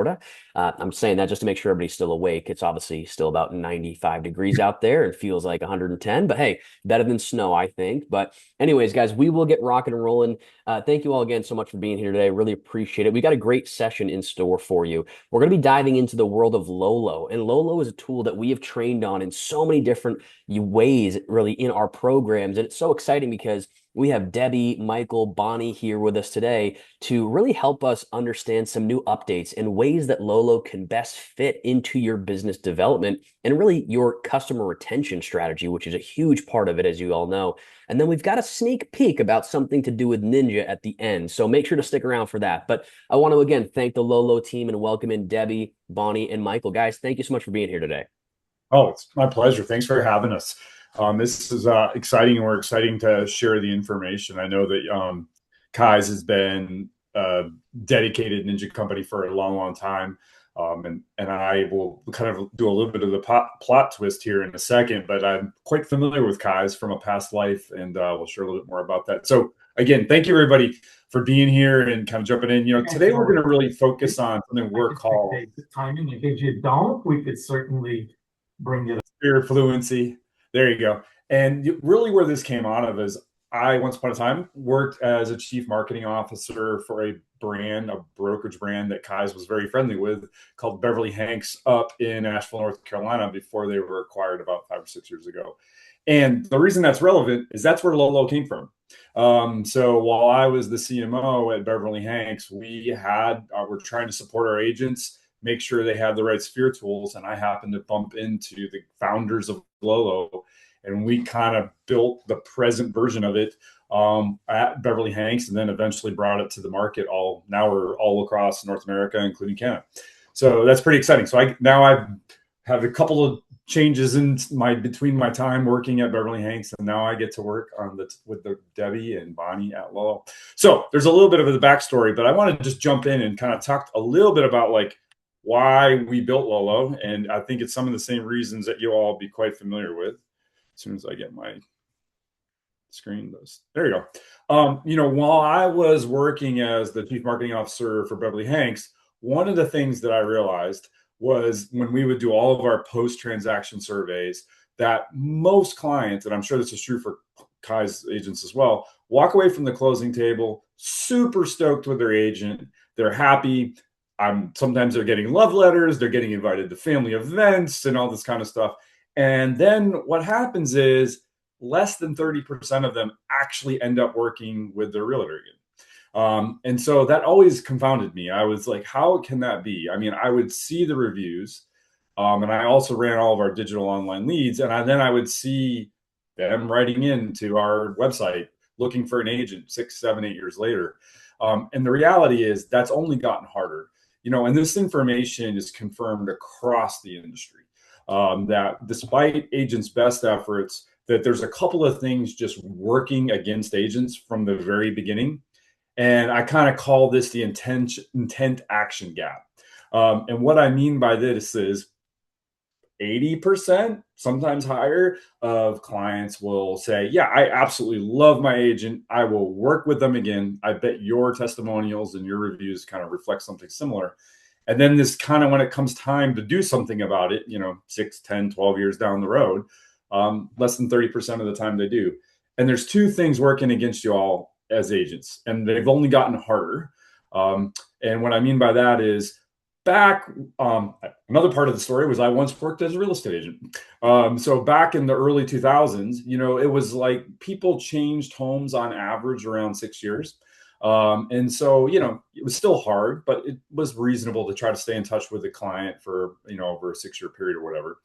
Florida. I'm saying that just to make sure everybody's still awake. It's obviously still about 95 degrees out there and feels like 110, but hey, better than snow, I think. But anyways, guys, we will get rocking and rolling. Thank you all again so much for being here today. Really appreciate it. We got a great session in store for you. We're going to be diving into the world of LoLo, and LoLo is a tool that we have trained on in so many different ways, really, in our programs, and it's so exciting because we have Debbie, Michael, Bonnie here with us today to really help us understand some new updates and ways that LoLo can best fit into your business development and really your customer retention strategy, which is a huge part of it, as you all know. And then we've got a sneak peek about something to do with Ninja at the end. So make sure to stick around for that. But I want to again thank the LoLo team and welcome in Debbie, Bonnie, and Michael. Guys, thank you so much for being here today. Oh, it's my pleasure. Thanks for having us. This is exciting, and we're exciting to share the information. I know that Kai's has been a dedicated ninja company for a long, long time. And I will kind of do a little bit of the plot twist here in a second, but I'm quite familiar with Kai's from a past life, and we'll share a little bit more about that. So again, thank you everybody for being here and kind of jumping in. Today we're going to really focus on something we're called timing. If you don't, we could certainly bring it up. Spirit fluency. There you go. And really where this came out of is I once upon a time worked as a chief marketing officer for a brand, a brokerage brand that Kai's was very friendly with called Beverly Hanks up in Asheville, North Carolina before they were acquired about 5 or 6 years ago. And the reason that's relevant is that's where LoLo came from. So while I was the CMO at Beverly Hanks, we're trying to support our agents, make sure they had the right sphere tools. And I happened to bump into the founders of LoLo, and we kind of built the present version of it at Beverly Hanks, and then eventually brought it to the market. Now we're all across North America, including Canada. So that's pretty exciting. So I have a couple of changes in between my time working at Beverly Hanks, and now I get to work with the Debbie and Bonnie at LoLo. So there's a little bit of the backstory, but I want to just jump in and kind of talk a little bit about why we built LoLo, and I think it's some of the same reasons that you'll all be quite familiar with. As soon as I get my screen, there you go. While I was working as the chief marketing officer for Beverly Hanks, one of the things that I realized was when we would do all of our post-transaction surveys that most clients, and I'm sure this is true for Kai's agents as well, walk away from the closing table super stoked with their agent. They're happy. Sometimes they're getting love letters. They're getting invited to family events and all this kind of stuff. And then what happens is less than 30% of them actually end up working with their realtor again. And so that always confounded me. I was like, how can that be? I mean, I would see the reviews, and I also ran all of our digital online leads. And then I would see them writing into our website looking for an agent 6, 7, 8 years later. And the reality is that's only gotten harder. And this information is confirmed across the industry. That despite agents' best efforts, that there's a couple of things just working against agents from the very beginning. And I kind of call this the intent action gap. And what I mean by this is 80%, sometimes higher, of clients will say, yeah, I absolutely love my agent. I will work with them again. I bet your testimonials and your reviews kind of reflect something similar. And then this kind of, when it comes time to do something about it, 6, 10, 12 years down the road, less than 30% of the time they do. And there's two things working against you all as agents, and they've only gotten harder. And what I mean by that is another part of the story was I once worked as a real estate agent. So back in the early 2000s, it was like people changed homes on average around 6 years. And so, it was still hard, but it was reasonable to try to stay in touch with the client for, over a 6-year period or whatever.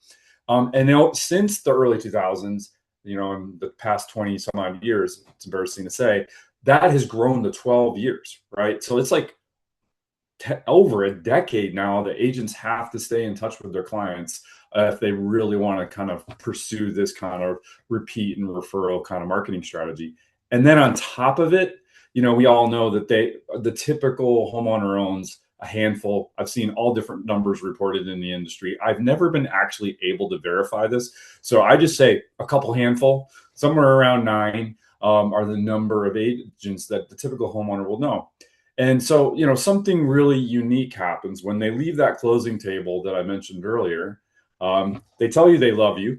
And since the early 2000s, in the past 20 some odd years, it's embarrassing to say, that has grown to 12 years, right? So it's like over a decade now that agents have to stay in touch with their clients if they really want to kind of pursue this kind of repeat and referral kind of marketing strategy. And then on top of it, we all know that the typical homeowner owns a handful. I've seen all different numbers reported in the industry. I've never been actually able to verify this. So I just say a handful, somewhere around 9 are the number of agents that the typical homeowner will know. And so, something really unique happens when they leave that closing table that I mentioned earlier. They tell you they love you.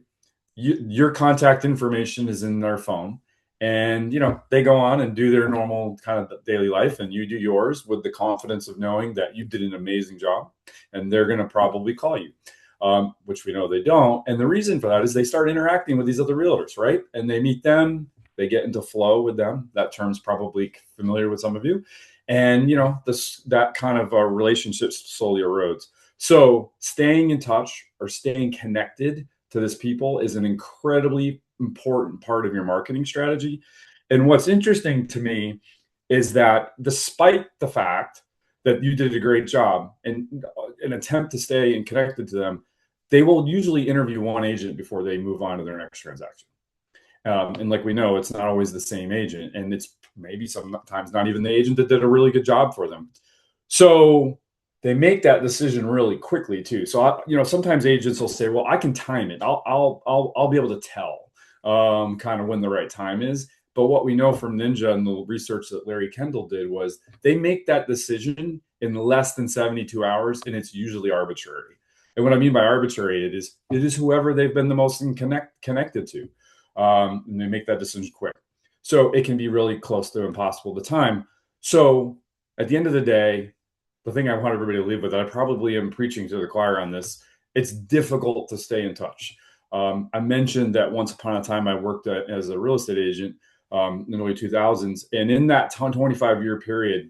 Your contact information is in their phone, and they go on and do their normal kind of daily life, and you do yours with the confidence of knowing that you did an amazing job, and they're going to probably call you, which we know they don't. And the reason for that is they start interacting with these other realtors, right? And they meet them, they get into flow with them. That term's probably familiar with some of you. And that kind of relationship slowly erodes. So staying in touch or staying connected to this people is an incredibly important part of your marketing strategy. And what's interesting to me is that despite the fact that you did a great job and an attempt to stay and connected to them, they will usually interview one agent before they move on to their next transaction. And like we know, it's not always the same agent, and it's maybe sometimes not even the agent that did a really good job for them. So they make that decision really quickly too. So sometimes agents will say, "Well, I can time it. I'll be able to tell kind of when the right time is." But what we know from Ninja and the research that Larry Kendall did was they make that decision in less than 72 hours, and it's usually arbitrary. And what I mean by arbitrary, it is whoever they've been the most connected to, and they make that decision quick. So it can be really close to impossible to time. So at the end of the day, the thing I want everybody to leave with, I probably am preaching to the choir on this. It's difficult to stay in touch. I mentioned that once upon a time I worked as a real estate agent in the early 2000s. And in that 25-year period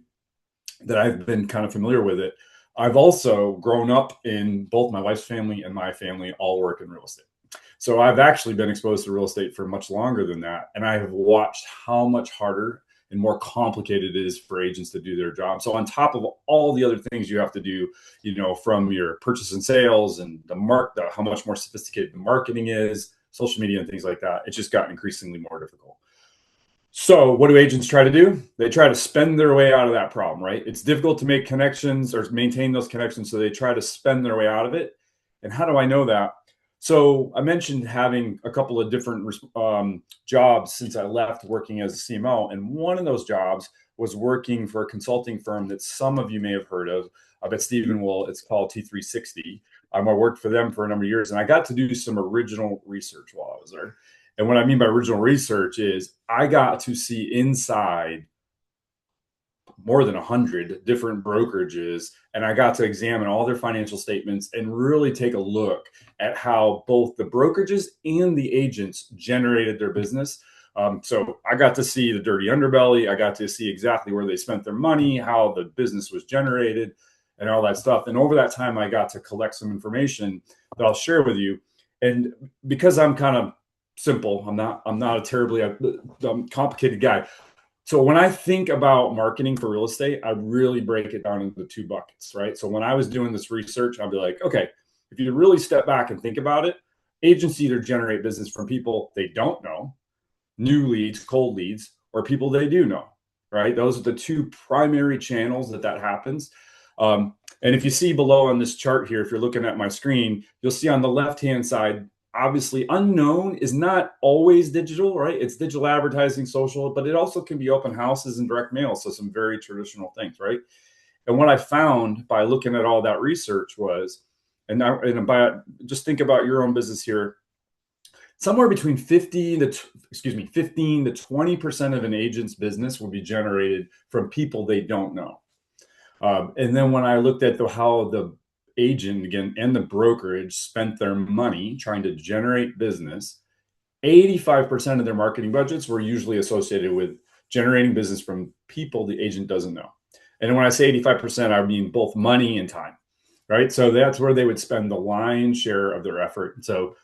that I've been kind of familiar with it, I've also grown up in both my wife's family and my family all work in real estate. So I've actually been exposed to real estate for much longer than that. And I have watched how much harder and more complicated it is for agents to do their job. So on top of all the other things you have to do, from your purchase and sales and how much more sophisticated the marketing is, social media and things like that, it's just gotten increasingly more difficult. So what do agents try to do? They try to spend their way out of that problem, right? It's difficult to make connections or maintain those connections. So they try to spend their way out of it. And how do I know that? So I mentioned having a couple of different jobs since I left working as a CMO. And one of those jobs was working for a consulting firm that some of you may have heard of. I bet Stephen will. It's called T360. I worked for them for a number of years, and I got to do some original research while I was there. And what I mean by original research is I got to see inside more than 100 different brokerages, and I got to examine all their financial statements and really take a look at how both the brokerages and the agents generated their business. So I got to see the dirty underbelly. I got to see exactly where they spent their money, how the business was generated, and all that stuff. And over that time, I got to collect some information that I'll share with you. And because I'm kind of simple, I'm not a terribly complicated guy. So when I think about marketing for real estate, I really break it down into two buckets, right? So when I was doing this research, I'd be like, okay, if you really step back and think about it, agents either generate business from people they don't know, new leads, cold leads, or people they do know, right? Those are the two primary channels that happens. And if you see below on this chart here, if you're looking at my screen, you'll see on the left-hand side, obviously unknown is not always digital, right? It's digital advertising, social, but it also can be open houses and direct mail. So some very traditional things, right? And what I found by looking at all that research was, and by just think about your own business here, somewhere between 15 to 20% of an agent's business will be generated from people they don't know. And then when I looked at how the agent again and the brokerage spent their money trying to generate business, 85% of their marketing budgets were usually associated with generating business from people the agent doesn't know. And when I say 85%, I mean both money and time, right? So that's where they would spend the lion's share of their effort. So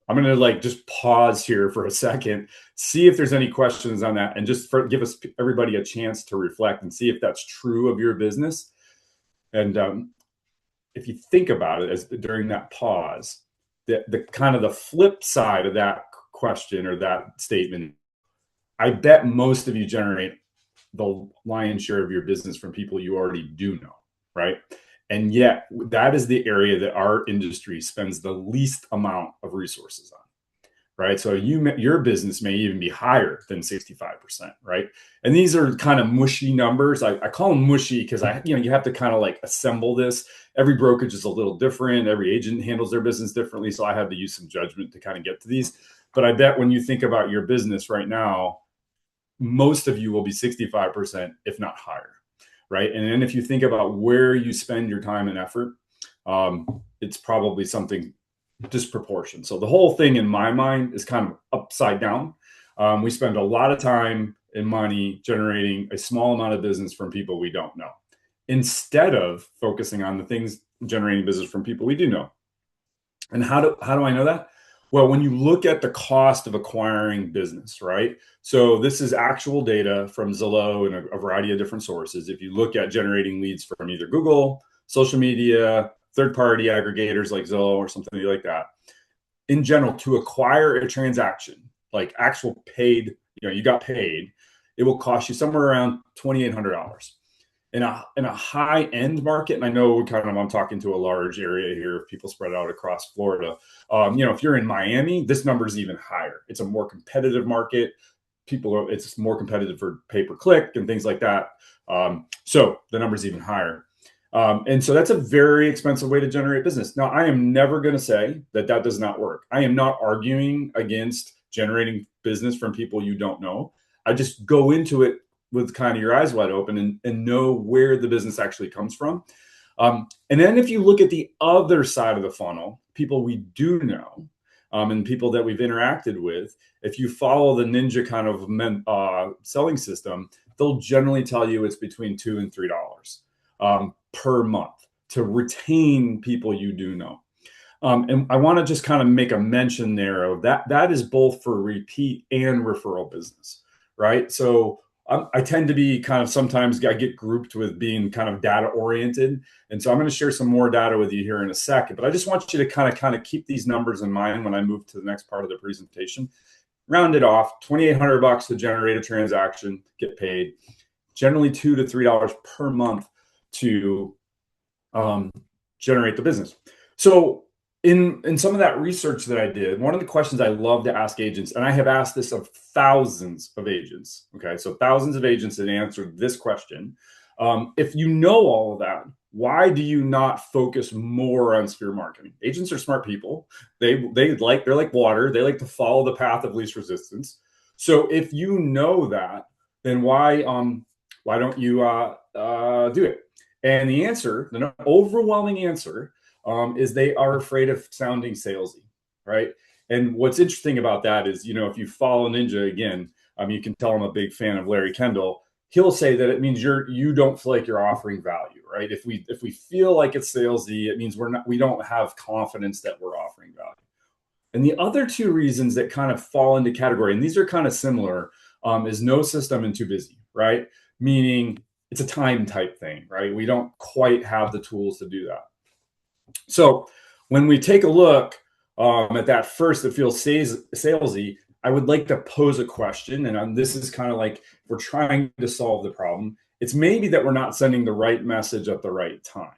I'm going to just pause here for a second, see if there's any questions on that, and just give everybody a chance to reflect and see if that's true of your business. And if you think about it as during that pause, the kind of the flip side of that question or that statement, I bet most of you generate the lion's share of your business from people you already do know, right? And yet that is the area that our industry spends the least amount of resources on, right? So your business may even be higher than 65%, right? And these are kind of mushy numbers. I call them mushy because you have to kind of like assemble this. Every brokerage is a little different. Every agent handles their business differently. So I had to use some judgment to kind of get to these. But I bet when you think about your business right now, most of you will be 65%, if not higher, right? And then if you think about where you spend your time and effort, it's probably something disproportionate. So the whole thing in my mind is kind of upside down. We spend a lot of time and money generating a small amount of business from people we don't know, instead of focusing on the things generating business from people we do know. And how do I know that? Well, when you look at the cost of acquiring business, right? So this is actual data from Zillow and a variety of different sources. If you look at generating leads from either Google, social media, third-party aggregators like Zillow or something like that, in general, to acquire a transaction, like actual paid, you got paid, it will cost you somewhere around $2,800. In a high end market, and I know I'm talking to a large area here of people spread out across Florida. If you're in Miami, this number is even higher. It's a more competitive market. It's more competitive for pay per click and things like that. So the number is even higher. And so that's a very expensive way to generate business. Now, I am never going to say that does not work. I am not arguing against generating business from people you don't know. I just go into it with kind of your eyes wide open and know where the business actually comes from. And then if you look at the other side of the funnel, people we do know, and people that we've interacted with, if you follow the ninja kind of selling system, they'll generally tell you it's between $2 and $3 per month to retain people you do know. And I want to just kind of make a mention there of that is both for repeat and referral business, right? So I tend to be sometimes I get grouped with being kind of data oriented. And so I'm going to share some more data with you here in a second, but I just want you to kind of keep these numbers in mind when I move to the next part of the presentation. Round it off, $2,800 to generate a transaction, get paid, generally $2 to $3 per month to generate the business. So in some of that research that I did, one of the questions I love to ask agents, and I have asked this of thousands of agents, okay, so thousands of agents that answered this question. If you know all of that, why do you not focus more on sphere marketing? Agents are smart people. They're like water. They like to follow the path of least resistance. So if you know that, then why don't you do it? And the answer, the overwhelming answer, is they are afraid of sounding salesy, right? And what's interesting about that is, if you follow Ninja again, you can tell I'm a big fan of Larry Kendall. He'll say that it means you don't feel like you're offering value, right? If we feel like it's salesy, it means we don't have confidence that we're offering value. And the other two reasons that kind of fall into category, and these are kind of similar, is no system and too busy, right? Meaning it's a time type thing, right? We don't quite have the tools to do that. So when we take a look at that first, that feels salesy, I would like to pose a question. And this is kind of like we're trying to solve the problem. It's maybe that we're not sending the right message at the right time.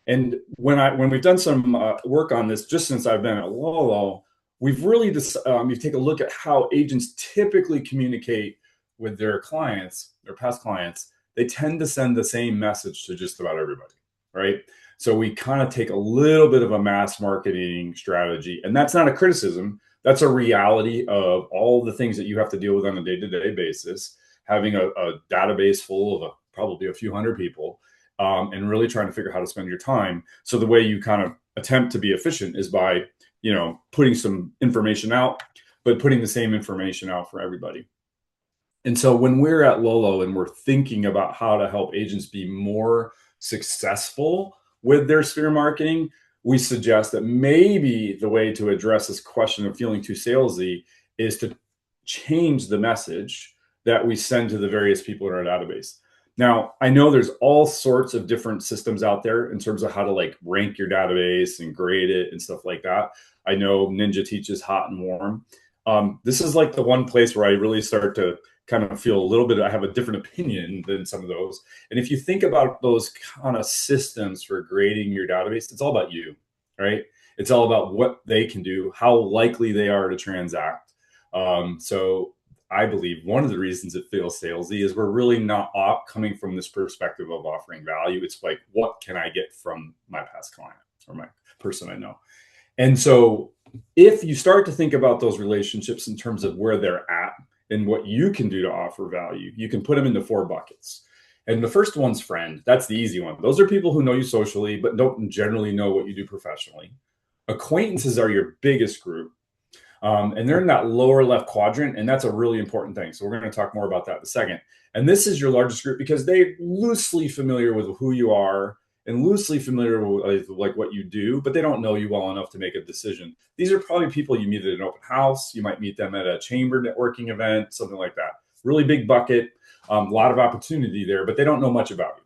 And when we've done some work on this, just since I've been at LoLo, we've really you take a look at how agents typically communicate with their clients, their past clients. They tend to send the same message to just about everybody, right? So we kind of take a little bit of a mass marketing strategy, and that's not a criticism. That's a reality of all the things that you have to deal with on a day-to-day basis, having a database full of probably a few hundred people, and really trying to figure out how to spend your time. So the way you kind of attempt to be efficient is by, putting some information out, but putting the same information out for everybody. And so when we're at LoLo and we're thinking about how to help agents be more successful with their sphere marketing, we suggest that maybe the way to address this question of feeling too salesy is to change the message that we send to the various people in our database. Now, I know there's all sorts of different systems out there in terms of how to rank your database and grade it and stuff like that. I know Ninja teaches hot and warm. This is the one place where I really start to kind of feel a little bit, I have a different opinion than some of those. And if you think about those kind of systems for grading your database, it's all about you, right? It's all about what they can do, how likely they are to transact. So I believe one of the reasons it feels salesy is we're really not coming from this perspective of offering value. It's like, what can I get from my past client or my person I know? And so if you start to think about those relationships in terms of where they're at and what you can do to offer value, you can put them into 4 buckets. And the first one's friend. That's the easy one. Those are people who know you socially, but don't generally know what you do professionally. Acquaintances are your biggest group. And they're in that lower left quadrant. And that's a really important thing. So we're going to talk more about that in a second. And this is your largest group because they're loosely familiar with who you are and loosely familiar with like what you do, but they don't know you well enough to make a decision. These are probably people you meet at an open house. You might meet them at a chamber networking event, something like that. Really big bucket, a lot of opportunity there, but they don't know much about you.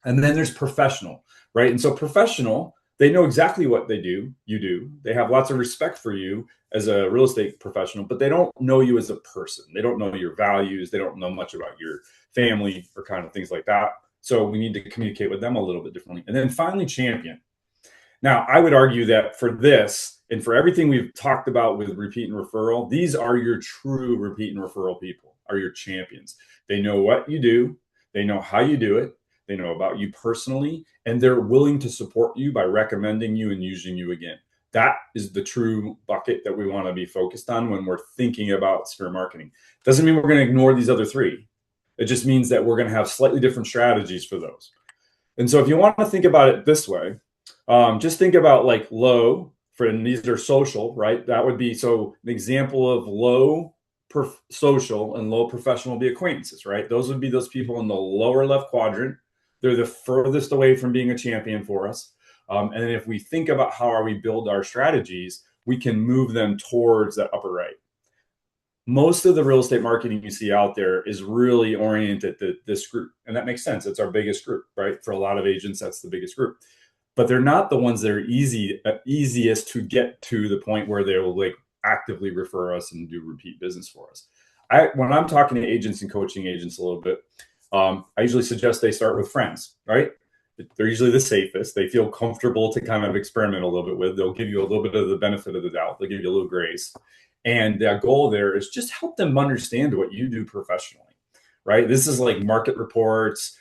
And then there's professional, right? And so professional, they know exactly what they do, you do. They have lots of respect for you as a real estate professional, but they don't know you as a person. They don't know your values. They don't know much about your family or kind of things like that. So we need to communicate with them a little bit differently. And then finally, champion. Now, I would argue that for this and for everything we've talked about with repeat and referral, these are your true repeat and referral people, are your champions. They know what you do. They know how you do it. They know about you personally, and they're willing to support you by recommending you and using you again. That is the true bucket that we want to be focused on when we're thinking about sphere marketing. Doesn't mean we're going to ignore these other 3. It just means that we're going to have slightly different strategies for those. And so if you want to think about it this way, just think about like low and these are social, right? That would be, so an example of low social and low professional would be acquaintances, right? Those would be those people in the lower left quadrant. They're the furthest away from being a champion for us. And then if we think about how are we build our strategies, we can move them towards that upper right. Most of the real estate marketing you see out there is really oriented to this group. And that makes sense. It's our biggest group, right? For a lot of agents, that's the biggest group. But they're not the ones that are easiest to get to the point where they will like actively refer us and do repeat business for us. When I'm talking to agents and coaching agents a little bit, I usually suggest they start with friends, right? They're usually the safest. They feel comfortable to kind of experiment a little bit with. They'll give you a little bit of the benefit of the doubt. They'll give you a little grace. And the goal there is just help them understand what you do professionally, right? This is like market reports,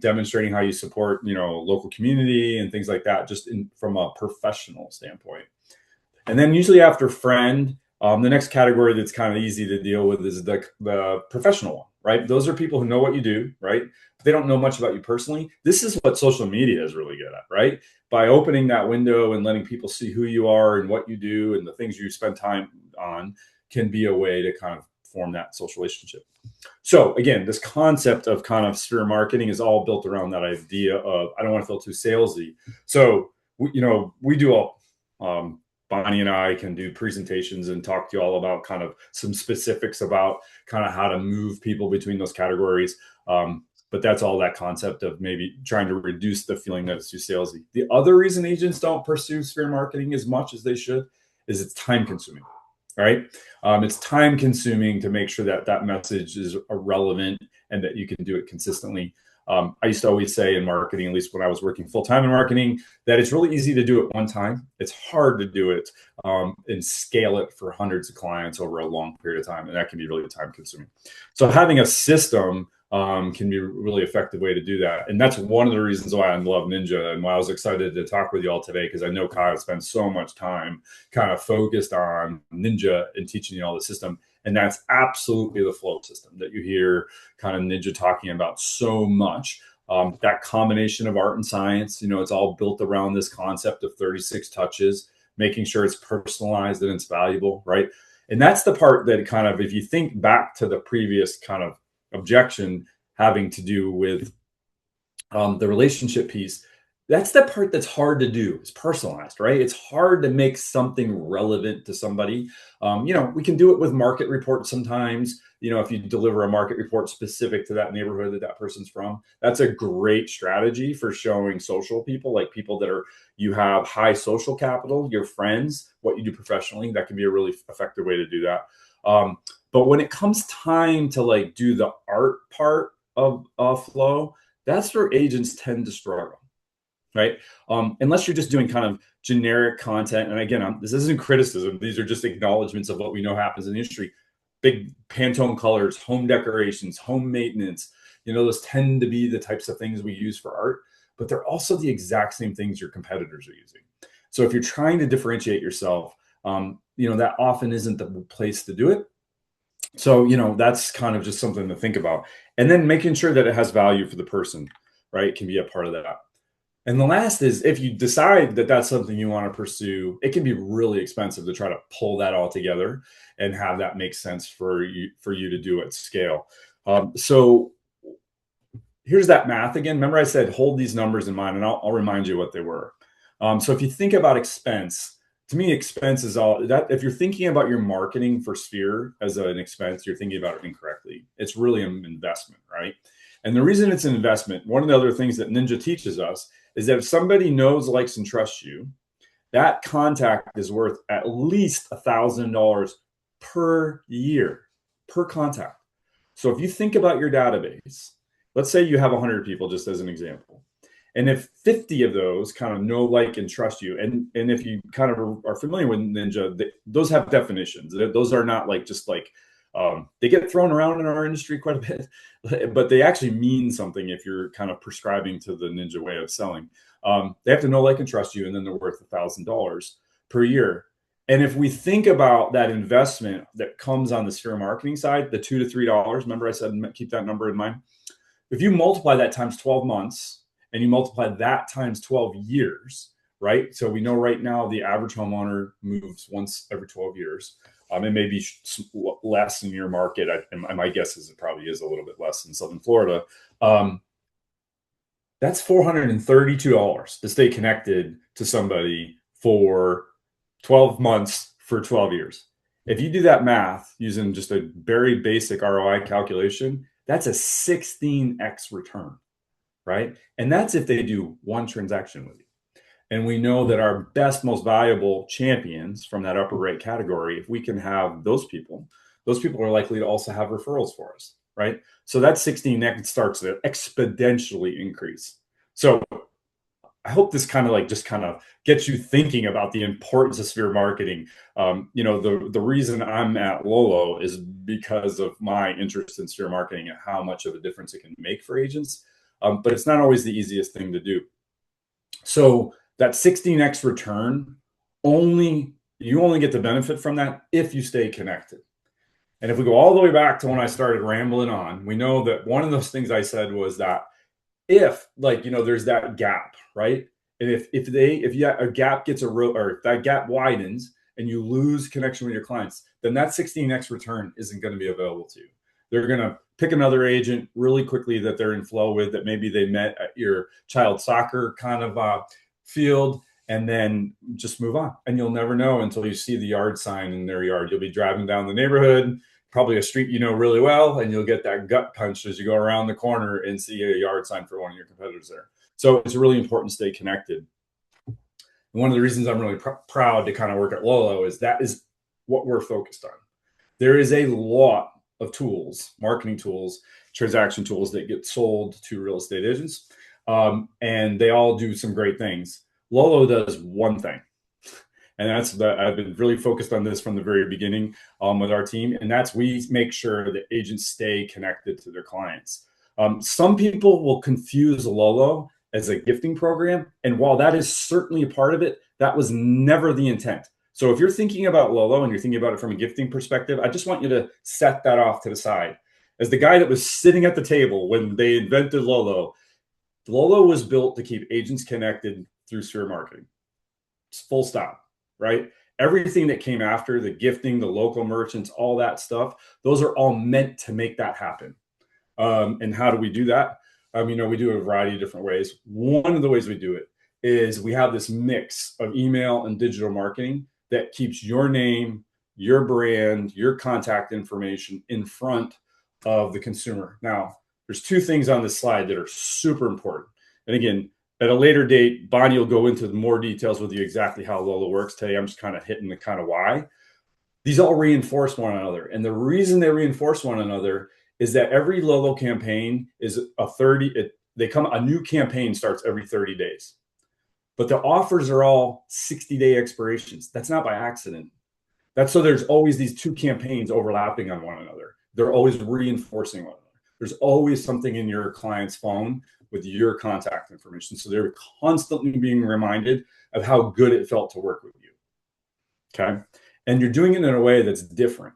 demonstrating how you support, local community and things like that, just from a professional standpoint. And then usually after friend, the next category that's kind of easy to deal with is the professional one, right? Those are people who know what you do, right? But they don't know much about you personally. This is what social media is really good at, right? By opening that window and letting people see who you are and what you do and the things you spend time on can be a way to kind of form that social relationship. So again, this concept of kind of sphere marketing is all built around that idea of, I don't want to feel too salesy. So, we do all, Bonnie and I can do presentations and talk to you all about kind of some specifics about kind of how to move people between those categories. But that's all that concept of maybe trying to reduce the feeling that it's too salesy. The other reason agents don't pursue sphere marketing as much as they should is it's time consuming. All right. It's time consuming to make sure that that message is relevant and that you can do it consistently. I used to always say in marketing, at least when I was working full time in marketing, that it's really easy to do it one time. It's hard to do it and scale it for hundreds of clients over a long period of time. And that can be really time consuming. So having a system can be a really effective way to do that. And that's one of the reasons why I love Ninja and why I was excited to talk with you all today, because I know Kyle spends so much time kind of focused on Ninja and teaching you all the system. And that's absolutely the flow system that you hear kind of Ninja talking about so much. That combination of art and science, it's all built around this concept of 36 touches, making sure it's personalized and it's valuable, right? And that's the part that kind of, if you think back to the previous kind of objection having to do with the relationship piece, that's the part that's hard to do. It's personalized, right? It's hard to make something relevant to somebody. We can do it with market reports sometimes. If you deliver a market report specific to that neighborhood that person's from, that's a great strategy for showing social people, like people that you have high social capital, your friends, what you do professionally. That can be a really effective way to do that. But when it comes time to do the art part of flow, that's where agents tend to struggle. right? Unless you're just doing kind of generic content. And again, this isn't criticism. These are just acknowledgments of what we know happens in the industry. Big Pantone colors, home decorations, home maintenance. Those tend to be the types of things we use for art, but they're also the exact same things your competitors are using. So if you're trying to differentiate yourself, that often isn't the place to do it. So, that's kind of just something to think about. And then making sure that it has value for the person, right? Can be a part of that. And the last is, if you decide that that's something you want to pursue, it can be really expensive to try to pull that all together and have that make sense for you to do at scale. So here's that math again. Remember I said, hold these numbers in mind, and I'll remind you what they were. So if you think about expense, to me, expense is all that. If you're thinking about your marketing for Sphere as an expense, you're thinking about it incorrectly. It's really an investment, right? And the reason it's an investment, one of the other things that Ninja teaches us is that if somebody knows, likes, and trusts you, that contact is worth at least $1,000 per year per contact. So if you think about your database, let's say you have 100 people, just as an example. And if 50 of those kind of know, like, and trust you, and if you kind of are familiar with Ninja, those have definitions. Those are not like just like they get thrown around in our industry quite a bit, but they actually mean something if you're kind of prescribing to the Ninja way of selling. They have to know, like, and trust you, and then they're worth $1,000 per year. And if we think about that investment that comes on the Sphere marketing side, the $2 to $3, remember I said keep that number in mind. If you multiply that times 12 months, and you multiply that times 12 years, right? So we know right now the average homeowner moves once every 12 years. It may be less in your market. My guess is it probably is a little bit less in Southern Florida. That's $432 to stay connected to somebody for 12 months for 12 years. If you do that math using just a very basic ROI calculation, that's a 16x return. Right? And that's if they do one transaction with you. And we know that our best, most valuable champions from that upper rate category, if we can have those people are likely to also have referrals for us, right? So that 16x starts to exponentially increase. So I hope this kind of gets you thinking about the importance of Sphere marketing. The reason I'm at LoLo is because of my interest in Sphere marketing and how much of a difference it can make for agents. But it's not always the easiest thing to do. So that 16x return, you only get the benefit from that if you stay connected. And if we go all the way back to when I started rambling on, we know that one of those things I said was that if there's that gap, right? And if a gap gets or if that gap widens and you lose connection with your clients, then that 16x return isn't going to be available to you. They're going to pick another agent really quickly that they're in flow with, that maybe they met at your child soccer kind of field, and then just move on. And you'll never know until you see the yard sign in their yard. You'll be driving down the neighborhood, probably a street you know really well, and you'll get that gut punch as you go around the corner and see a yard sign for one of your competitors there. So it's really important to stay connected. And one of the reasons I'm really proud to kind of work at LoLo is that is what we're focused on. There is a lot of tools, marketing tools, transaction tools that get sold to real estate agents. And they all do some great things. LoLo does one thing. And that's that I've been really focused on this from the very beginning with our team. And that's we make sure that agents stay connected to their clients. Some people will confuse LoLo as a gifting program. And while that is certainly a part of it, that was never the intent. So if you're thinking about LoLo and you're thinking about it from a gifting perspective, I just want you to set that off to the side. As the guy that was sitting at the table when they invented LoLo, LoLo was built to keep agents connected through Sphere marketing. Full stop, right? Everything that came after, the gifting, the local merchants, all that stuff, those are all meant to make that happen. And how do we do that? We do it a variety of different ways. One of the ways we do it is we have this mix of email and digital marketing that keeps your name, your brand, your contact information in front of the consumer. Now, there's two things on this slide that are super important. And again, at a later date, Bonnie will go into more details with you exactly how LoLo works. Today, I'm just kind of hitting the kind of why. These all reinforce one another. And the reason they reinforce one another is that every LoLo campaign is a new campaign starts every 30 days. but the offers are all 60-day expirations. That's not by accident. That's so there's always these two campaigns overlapping on one another. They're always reinforcing one another. There's always something in your client's phone with your contact information. So they're constantly being reminded of how good it felt to work with you. Okay. And you're doing it in a way that's different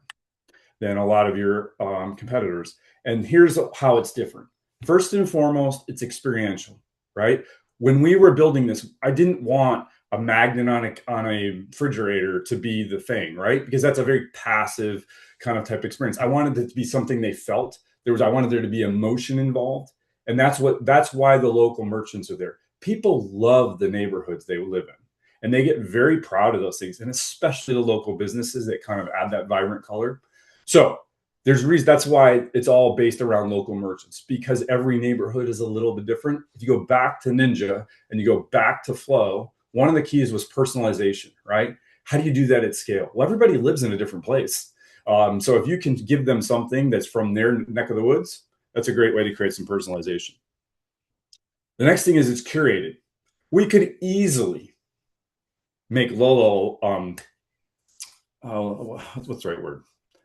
than a lot of your competitors. And here's how it's different. First and foremost, it's experiential, right? When we were building this, I didn't want a magnet on a refrigerator to be the thing, right? Because that's a very passive kind of type experience. I wanted it to be something they felt. I wanted there to be emotion involved. And that's why the local merchants are there. People love the neighborhoods they live in. And they get very proud of those things. And especially the local businesses that kind of add that vibrant color. So there's a reason. That's why it's all based around local merchants, because every neighborhood is a little bit different. If you go back to Ninja and you go back to Flow, one of the keys was personalization, right? How do you do that at scale? Well, everybody lives in a different place. So if you can give them something that's from their neck of the woods, that's a great way to create some personalization. The next thing is it's curated. We could easily make LoLo, what's the right word?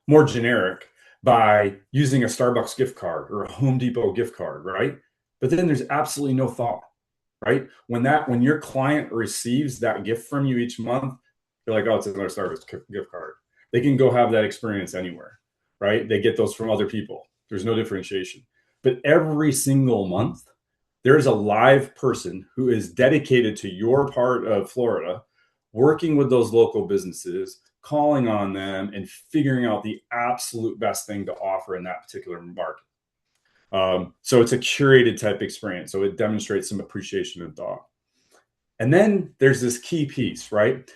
More generic by using a Starbucks gift card or a Home Depot gift card, right? But then there's absolutely no thought, right? When your client receives that gift from you each month, they're like, oh, it's another Starbucks gift card. They can go have that experience anywhere, right? They get those from other people. There's no differentiation. But every single month, there's a live person who is dedicated to your part of Florida, working with those local businesses, calling on them, and figuring out the absolute best thing to offer in that particular market. So it's a curated type experience. So it demonstrates some appreciation and thought. And then there's this key piece, right?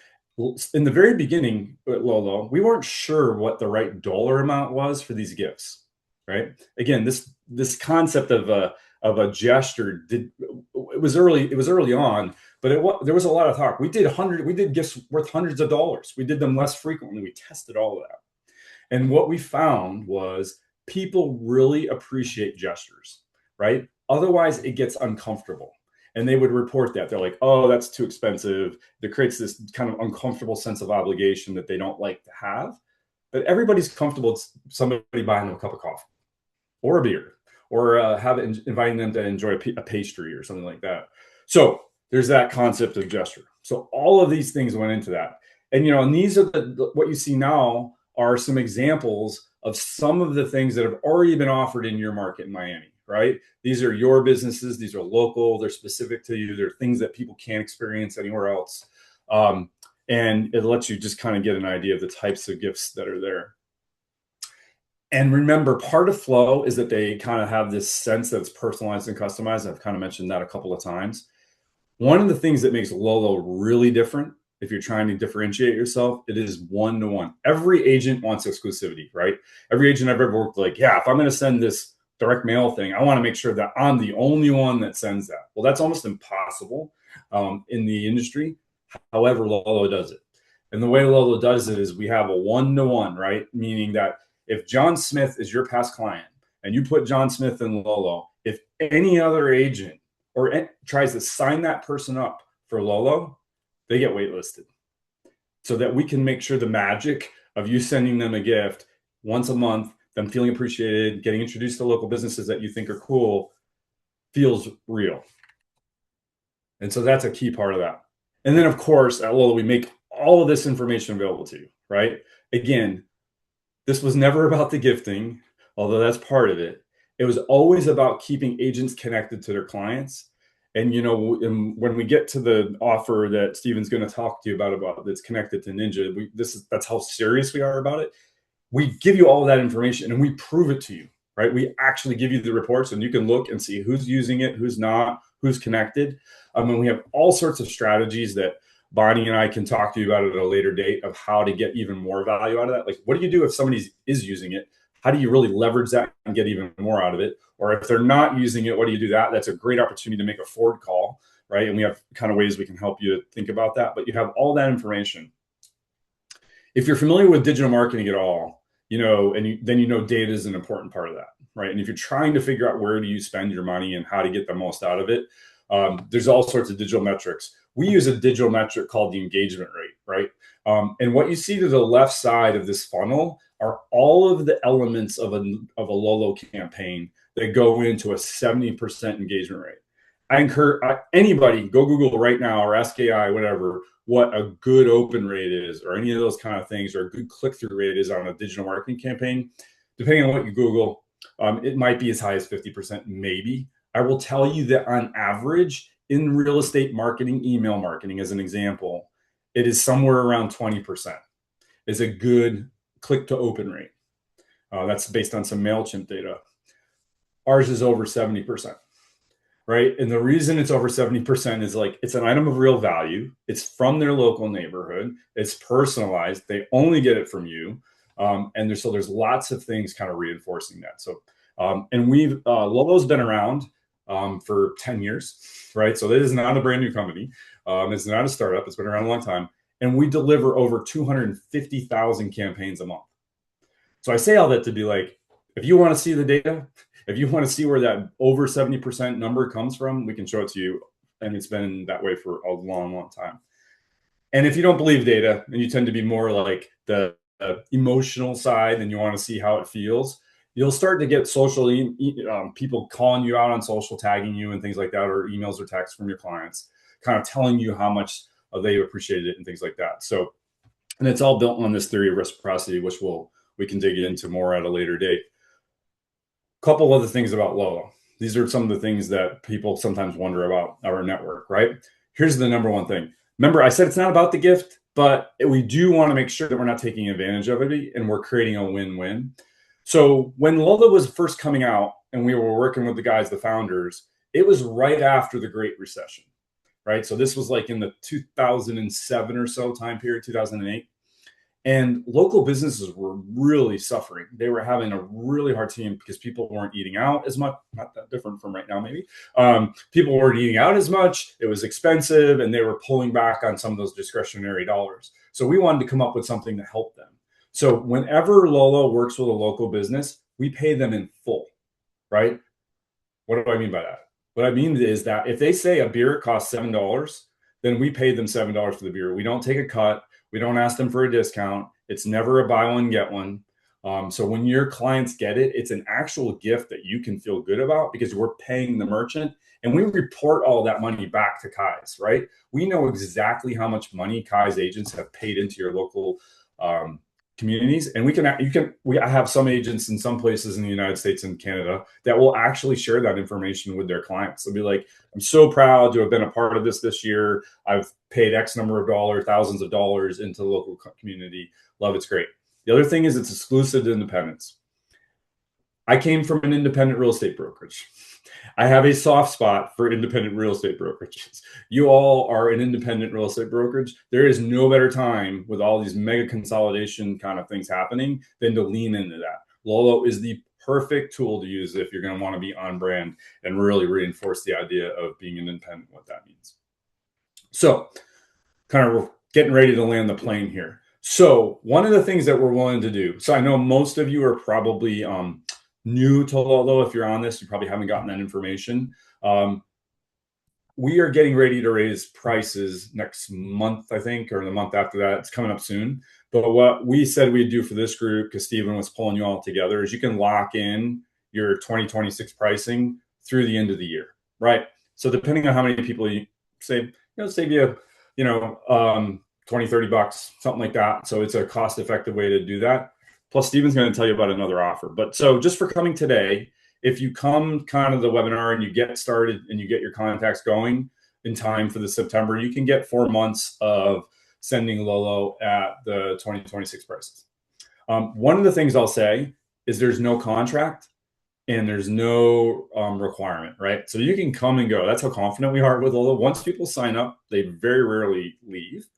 In the very beginning at LoLo, we weren't sure what the right dollar amount was for these gifts, right? Again, this concept of a gesture it was early on, but there was a lot of talk. We did gifts worth hundreds of dollars. We did them less frequently. We tested all of that. And what we found was people really appreciate gestures, right? Otherwise it gets uncomfortable. And they would report that. They're like, oh, that's too expensive. That creates this kind of uncomfortable sense of obligation that they don't like to have. But everybody's comfortable with somebody buying them a cup of coffee or a beer or inviting them to enjoy a pastry or something like that. So there's that concept of gesture. So all of these things went into that. And these are what you see now are some examples of some of the things that have already been offered in your market in Miami, right? These are your businesses. These are local. They're specific to you. They're things that people can't experience anywhere else. And it lets you just kind of get an idea of the types of gifts that are there. And remember, part of Flow is that they kind of have this sense that it's personalized and customized. I've kind of mentioned that a couple of times. One of the things that makes LoLo really different, if you're trying to differentiate yourself, it is one-to-one. Every agent wants exclusivity, right? Every agent I've ever worked with, like, yeah, if I'm going to send this direct mail thing, I want to make sure that I'm the only one that sends that. Well, that's almost impossible in the industry. However, LoLo does it. And the way LoLo does it is we have a one-to-one, right? Meaning that if John Smith is your past client and you put John Smith in LoLo, if any other agent tries to sign that person up for LoLo, they get waitlisted, so that we can make sure the magic of you sending them a gift once a month, them feeling appreciated, getting introduced to local businesses that you think are cool, feels real. And so that's a key part of that. And then, of course, at LoLo, we make all of this information available to you, right? Again, this was never about the gifting, although that's part of it. It was always about keeping agents connected to their clients. And, when we get to the offer that Steven's going to talk to you about that's connected to Ninja, that's how serious we are about it. We give you all of that information and we prove it to you, right? We actually give you the reports and you can look and see who's using it, who's not, who's connected. And we have all sorts of strategies that Bonnie and I can talk to you about at a later date of how to get even more value out of that. Like, what do you do if somebody is using it? How do you really leverage that and get even more out of it? Or if they're not using it, what do you do that? That's a great opportunity to make a forward call, right? And we have kind of ways we can help you think about that, but you have all that information. If you're familiar with digital marketing at all, then data is an important part of that, right? And if you're trying to figure out where do you spend your money and how to get the most out of it, there's all sorts of digital metrics. we use a digital metric called the engagement rate, right? And what you see to the left side of this funnel are all of the elements of a LoLo campaign that go into a 70% engagement rate. I encourage anybody, go Google right now or ask AI, whatever, what a good open rate is, or any of those kind of things, or a good click-through rate is on a digital marketing campaign. Depending on what you Google, it might be as high as 50%, maybe. I will tell you that on average, in real estate marketing, email marketing, as an example, it is somewhere around 20% is a good click to open rate. That's based on some MailChimp data. Ours is over 70%. Right. And the reason it's over 70% is like it's an item of real value. It's from their local neighborhood. It's personalized. They only get it from you. And there's lots of things kind of reinforcing that. So and LoLo's been around for 10 years, right? So this is not a brand new company. It's not a startup. It's been around a long time. And we deliver over 250,000 campaigns a month. So I say all that to be like, if you want to see the data, if you want to see where that over 70% number comes from, we can show it to you. And it's been that way for a long, long time. And if you don't believe data and you tend to be more like the emotional side and you want to see how it feels, you'll start to get people calling you out on social, tagging you and things like that, or emails or texts from your clients, kind of telling you how much they appreciated it and things like that. So, and it's all built on this theory of reciprocity, which we can dig into more at a later date. Couple other things about LoLo. These are some of the things that people sometimes wonder about our network, right? Here's the number one thing. Remember, I said it's not about the gift, but we do want to make sure that we're not taking advantage of it and we're creating a win-win. So when LoLo was first coming out and we were working with the guys, the founders, it was right after the Great Recession, right? So this was like in the 2007 or so time period, 2008. And local businesses were really suffering. They were having a really hard time because people weren't eating out as much. Not that different from right now, maybe. People weren't eating out as much. It was expensive, and they were pulling back on some of those discretionary dollars. So we wanted to come up with something to help them. So whenever LoLo works with a local business, we pay them in full, right? What do I mean by that? What I mean is that if they say a beer costs $7, then we pay them $7 for the beer. We don't take a cut. We don't ask them for a discount. It's never a buy one, get one. So when your clients get it, it's an actual gift that you can feel good about because we're paying the merchant and we report all that money back to Kai's, right? We know exactly how much money Kai's agents have paid into your local communities. And I have some agents in some places in the United States and Canada that will actually share that information with their clients. They'll be like, I'm so proud to have been a part of this year. I've paid X number of dollars, thousands of dollars into the local community. Love it's great. The other thing is it's exclusive to independents. I came from an independent real estate brokerage. I have a soft spot for independent real estate brokerages. You all are an independent real estate brokerage. There is no better time with all these mega consolidation kind of things happening than to lean into that. LoLo is the perfect tool to use if you're going to want to be on brand and really reinforce the idea of being an independent, what that means. So kind of getting ready to land the plane here. So one of the things that we're willing to do, so I know most of you are probably new to LoLo. If you're on this, you probably haven't gotten that information. We are getting ready to raise prices next month, I think, or the month after that. It's coming up soon. But what we said we'd do for this group, because Stephen was pulling you all together, is you can lock in your 2026 pricing through the end of the year, right? So depending on how many people you save you, 20, 30 bucks, something like that. So it's a cost-effective way to do that. Plus, Steven's going to tell you about another offer. But so just for coming today, if you come kind of the webinar and you get started and you get your contacts going in time for the September, you can get 4 months of sending LoLo at the 2026 prices. One of the things I'll say is there's no contract and there's no requirement, right? So you can come and go. That's how confident we are with LoLo. Once people sign up, they very rarely leave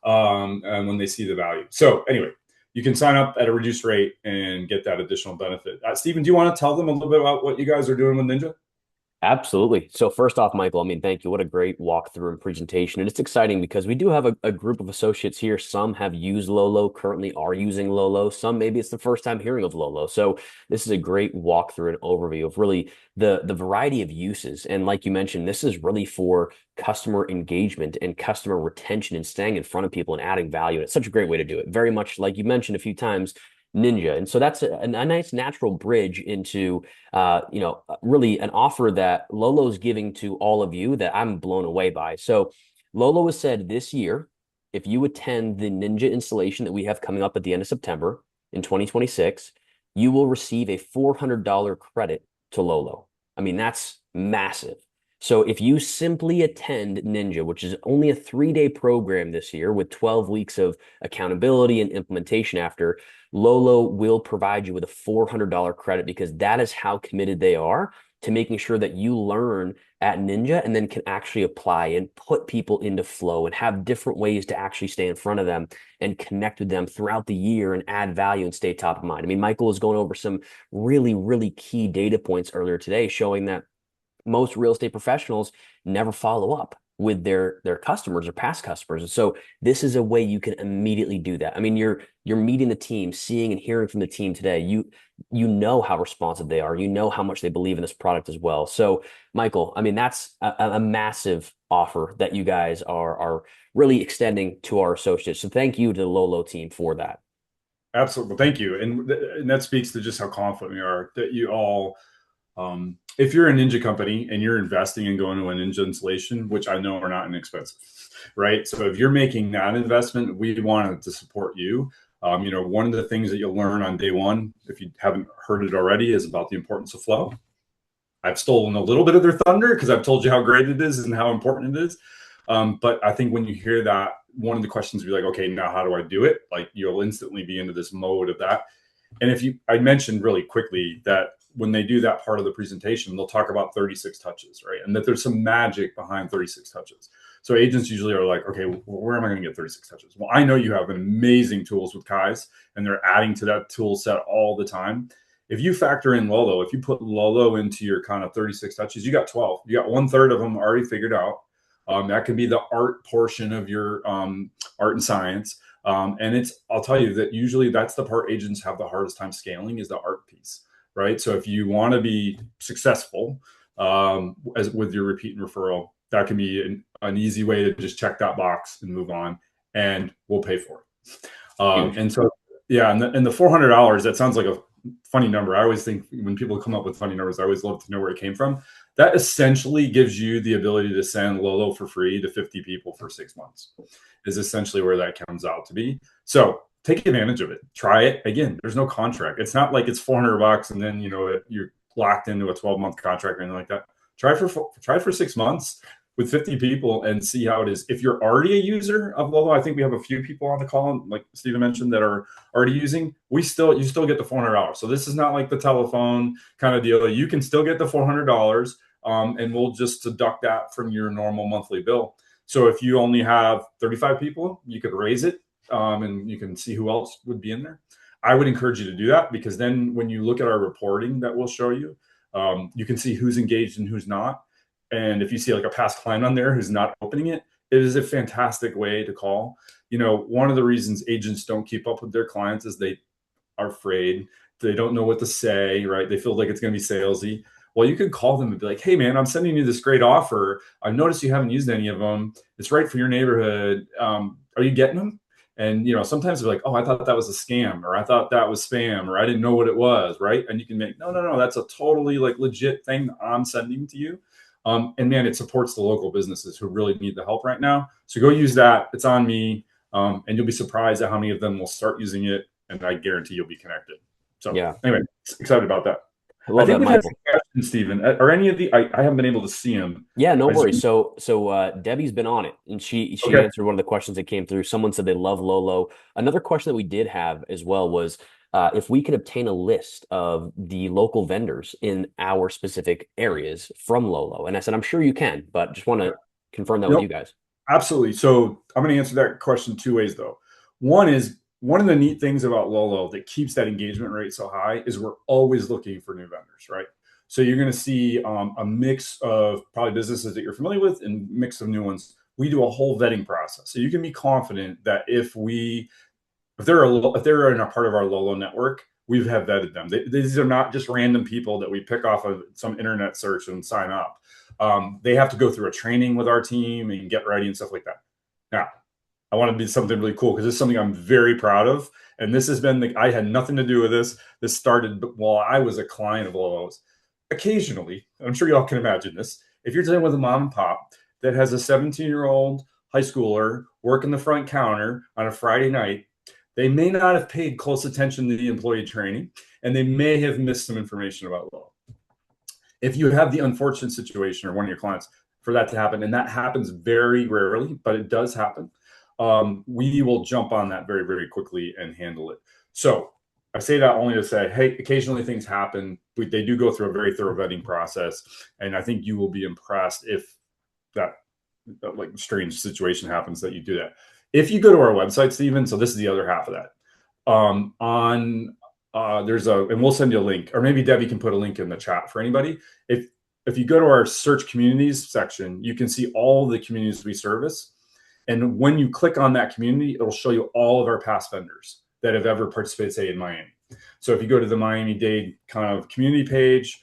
and when they see the value. So anyway, you can sign up at a reduced rate and get that additional benefit. Steven, do you want to tell them a little bit about what you guys are doing with Ninja? Absolutely. So first off, Michael, I mean, thank you. What a great walkthrough and presentation. And it's exciting because we do have a group of associates here. Some have used LoLo, currently are using LoLo. Some maybe it's the first time hearing of LoLo. So this is a great walkthrough and overview of really the variety of uses. And like you mentioned, this is really for customer engagement and customer retention and staying in front of people and adding value. And it's such a great way to do it. Very much like you mentioned a few times, Ninja. And so that's a nice natural bridge into really an offer that Lolo's giving to all of you that I'm blown away by. So Lolo has said this year, if you attend the Ninja installation that we have coming up at the end of September in 2026, you will receive a $400 credit to Lolo. I mean, that's massive. So if you simply attend Ninja, which is only a 3-day program this year with 12 weeks of accountability and implementation after, Lolo will provide you with a $400 credit because that is how committed they are to making sure that you learn at Ninja and then can actually apply and put people into flow and have different ways to actually stay in front of them and connect with them throughout the year and add value and stay top of mind. I mean, Michael was going over some really, really key data points earlier today showing that most real estate professionals never follow up with their customers or past customers. And so this is a way you can immediately do that. I mean, you're meeting the team, seeing and hearing from the team today. You know how responsive they are. You know how much they believe in this product as well. So, Michael, I mean, that's a massive offer that you guys are really extending to our associates. So thank you to the Lolo team for that. Absolutely. Thank you. And that speaks to just how confident we are that you all, if you're a Ninja company and you're investing in going to a Ninja installation, which I know are not inexpensive, right? So if you're making that investment, we wanted to support you. One of the things that you'll learn on day one, if you haven't heard it already, is about the importance of flow. I've stolen a little bit of their thunder because I've told you how great it is and how important it is. But I think when you hear that, one of the questions will be like, okay, now how do I do it? Like you'll instantly be into this mode of that. And I mentioned really quickly that when they do that part of the presentation, they'll talk about 36 touches, right? And that there's some magic behind 36 touches. So agents usually are like, okay, where am I going to get 36 touches? Well, I know you have amazing tools with Kai's and they're adding to that tool set all the time. If you factor in Lolo, if you put Lolo into your kind of 36 touches, you got 12. You got 1/3 of them already figured out. That can be the art portion of your art and science. And I'll tell you that usually that's the part agents have the hardest time scaling is the art piece, right? So if you want to be successful as with your repeat and referral, that can be an easy way to just check that box and move on, and we'll pay for it. And so, yeah, and the $400, that sounds like a funny number. I always think when people come up with funny numbers, I always love to know where it came from. That essentially gives you the ability to send Lolo for free to 50 people for 6 months is essentially where that comes out to be. So take advantage of it. Try it. Again, there's no contract. It's not like it's $400 and then, you're locked into a 12-month contract or anything like that. Try for 6 months with 50 people and see how it is. If you're already a user of Lolo, I think we have a few people on the call, like Steven mentioned, that are already using. You still get the $400. So this is not like the telephone kind of deal. You can still get the $400, and we'll just deduct that from your normal monthly bill. So if you only have 35 people, you could raise it, and you can see who else would be in there. I would encourage you to do that because then when you look at our reporting that we'll show you, you can see who's engaged and who's not. And if you see like a past client on there who's not opening it, it is a fantastic way to call. One of the reasons agents don't keep up with their clients is they are afraid. They don't know what to say, right? They feel like it's going to be salesy. Well, you could call them and be like, hey, man, I'm sending you this great offer. I've noticed you haven't used any of them. It's right for your neighborhood. Are you getting them? And, sometimes they're like, oh, I thought that was a scam, or I thought that was spam, or I didn't know what it was, right? And you can make, no, that's a totally like legit thing I'm sending to you. And man, it supports the local businesses who really need the help right now. So go use that. It's on me. And you'll be surprised at how many of them will start using it. And I guarantee you'll be connected. So Yeah, anyway, excited about that. I I love think that, we've had some Michael. questions, Stephen. Are any of the, I haven't been able to see them. Yeah, no I just, worries. So Debbie's been on it, and she okay. answered one of the questions that came through. Someone said they love Lolo. Another question that we did have as well was if we could obtain a list of the local vendors in our specific areas from Lolo. And I said, I'm sure you can, but just want to confirm that with Nope. you guys. Absolutely. So I'm going to answer that question two ways, though. One is one of the neat things about Lolo that keeps that engagement rate so high is we're always looking for new vendors, right? So you're going to see a mix of probably businesses that you're familiar with and mix of new ones. We do a whole vetting process. So you can be confident that if they're in a part of our LoLo network, we have vetted them. These are not just random people that we pick off of some internet search and sign up. They have to go through a training with our team and get ready and stuff like that. Now, I want to be something really cool because this is something I'm very proud of. And this has been, I had nothing to do with this. This started while I was a client of LoLo's. Occasionally, I'm sure y'all can imagine this, if you're dealing with a mom and pop that has a 17-year-old high schooler working the front counter on a Friday night, they may not have paid close attention to the employee training, and they may have missed some information about LoLo. If you have the unfortunate situation or one of your clients for that to happen, and that happens very rarely, but it does happen, we will jump on that very, very quickly and handle it. So I say that only to say, hey, occasionally things happen. They do go through a very thorough vetting process, and I think you will be impressed if that like strange situation happens that you do that. If you go to our website, Stephen, so this is the other half of that. And we'll send you a link, or maybe Debbie can put a link in the chat for anybody. If you go to our search communities section, you can see all the communities we service. And when you click on that community, it'll show you all of our past vendors that have ever participated, say, in Miami. So if you go to the Miami-Dade kind of community page,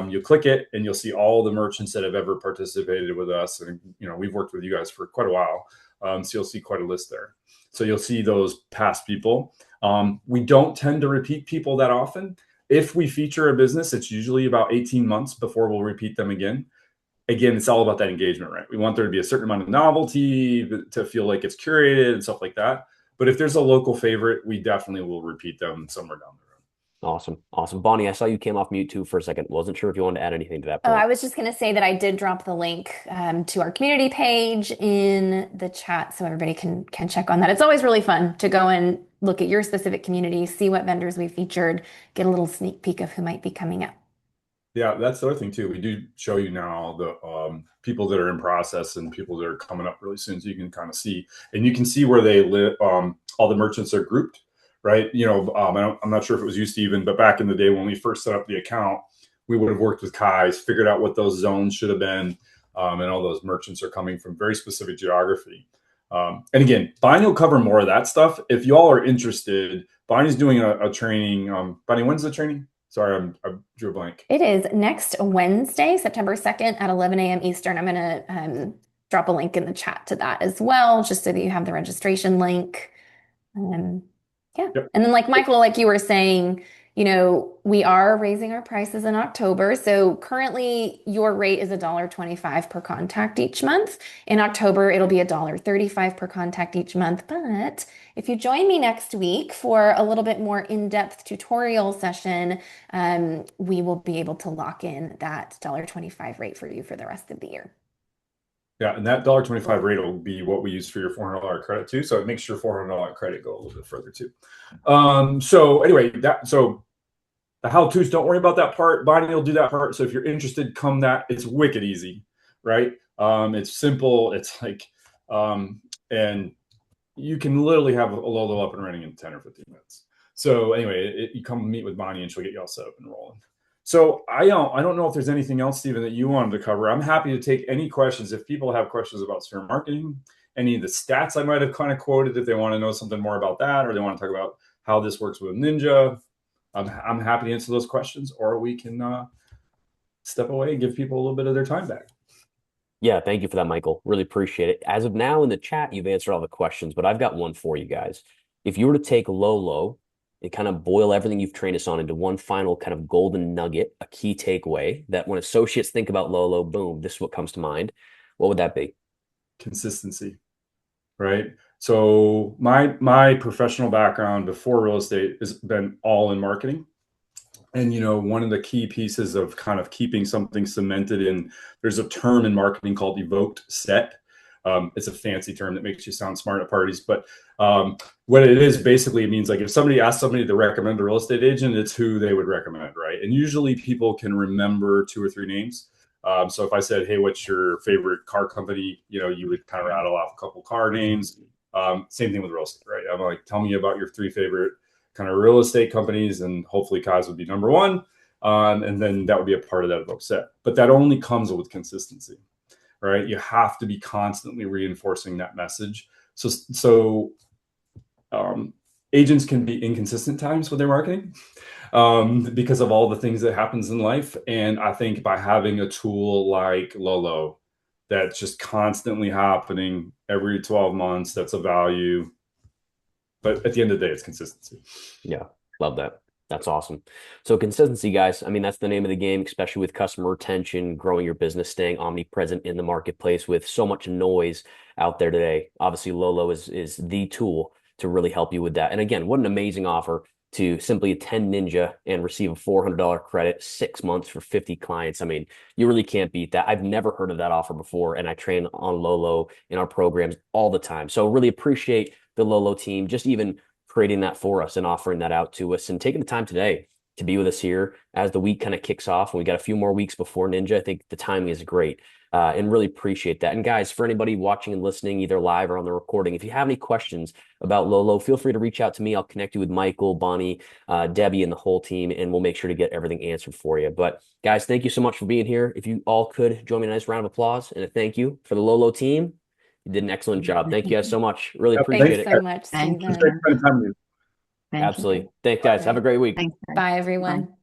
you click it and you'll see all the merchants that have ever participated with us. And, we've worked with you guys for quite a while. So you'll see quite a list there. So you'll see those past people. We don't tend to repeat people that often. If we feature a business, it's usually about 18 months before we'll repeat them again. Again, it's all about that engagement, right? We want there to be a certain amount of novelty to feel like it's curated and stuff like that. But if there's a local favorite, we definitely will repeat them somewhere down the road. Awesome. Bonnie, I saw you came off mute too for a second. Wasn't sure if you wanted to add anything to that Oh, point. I was just going to say that I did drop the link to our community page in the chat so everybody can check on that. It's always really fun to go and look at your specific community, see what vendors we featured, get a little sneak peek of who might be coming up. Yeah, that's the other thing too. We do show you now the people that are in process and people that are coming up really soon, so you can kind of see, and you can see where they live. All the merchants are grouped, right? I'm not sure if it was you, Stephen, but back in the day when we first set up the account, we would have worked with Kai's, figured out what those zones should have been, and all those merchants are coming from very specific geography. And again, Bonnie will cover more of that stuff. If y'all are interested, Bonnie's doing a training. Bonnie, when's the training? Sorry, I drew a blank. It is next Wednesday, September 2nd at 11 a.m. Eastern. I'm going to drop a link in the chat to that as well, just so that you have the registration link. Yeah. Yep. And then like Michael, like you were saying, we are raising our prices in October. So currently your rate is $1.25 per contact each month. In October, it'll be $1.35 per contact each month. But if you join me next week for a little bit more in-depth tutorial session, we will be able to lock in that $1.25 rate for you for the rest of the year. Yeah, and that $1.25 rate will be what we use for your $400 credit too. So it makes your $400 credit go a little bit further too. So anyway, so the how-tos, don't worry about that part. Bonnie will do that part. So if you're interested, it's wicked easy, right? It's simple. It's like, and you can literally have a LoLo up and running in 10 or 15 minutes. So anyway, you come meet with Bonnie and she'll get you all set up and rolling. So I don't know if there's anything else, Stephen, that you wanted to cover. I'm happy to take any questions. If people have questions about Sphere Marketing, any of the stats I might have kind of quoted, if they want to know something more about that, or they want to talk about how this works with Ninja, I'm happy to answer those questions, or we can step away and give people a little bit of their time back. Yeah, thank you for that, Michael. Really appreciate it. As of now in the chat, you've answered all the questions, but I've got one for you guys. If you were to take LoLo and kind of boil everything you've trained us on into one final kind of golden nugget, a key takeaway that when associates think about LoLo, boom, this is what comes to mind, what would that be? Consistency, right? So my professional background before real estate has been all in marketing. And, one of the key pieces of kind of keeping something cemented in, there's a term in marketing called evoked set. It's a fancy term that makes you sound smart at parties. But what it is, basically, it means like if somebody asks somebody to recommend a real estate agent, it's who they would recommend, right? And usually people can remember 2 or 3 names. So if I said, hey, what's your favorite car company? You would kind of rattle off a couple car names. Same thing with real estate, right? I'm like, tell me about your 3 favorite kind of real estate companies, and hopefully Kai's would be number 1. And then that would be a part of that upset. But that only comes with consistency, right? You have to be constantly reinforcing that message. So agents can be inconsistent times with their marketing because of all the things that happens in life. And I think by having a tool like LoLo that's just constantly happening every 12 months, that's a value. But at the end of the day, it's consistency. Yeah, love that. That's awesome. So consistency, guys. I mean, that's the name of the game, especially with customer retention, growing your business, staying omnipresent in the marketplace with so much noise out there today. Obviously, Lolo is the tool to really help you with that. And again, what an amazing offer to simply attend Ninja and receive a $400 credit, 6 months for 50 clients. I mean, you really can't beat that. I've never heard of that offer before, and I train on Lolo in our programs all the time. So really appreciate the Lolo team, just even creating that for us and offering that out to us and taking the time today to be with us here as the week kind of kicks off. And we got a few more weeks before Ninja. I think the timing is great and really appreciate that. And guys, for anybody watching and listening, either live or on the recording, if you have any questions about Lolo, feel free to reach out to me. I'll connect you with Michael, Bonnie, Debbie, and the whole team, and we'll make sure to get everything answered for you. But guys, thank you so much for being here. If you all could join me in a nice round of applause and a thank you for the Lolo team. You did an excellent job. Thank you guys so much. Really Yep, appreciate Thanks it. so much, Thank It's Stephen. great you. spending time with you. Thank you. Absolutely. Thanks, guys. Have a great week. Thanks, guys. Bye, Bye. everyone.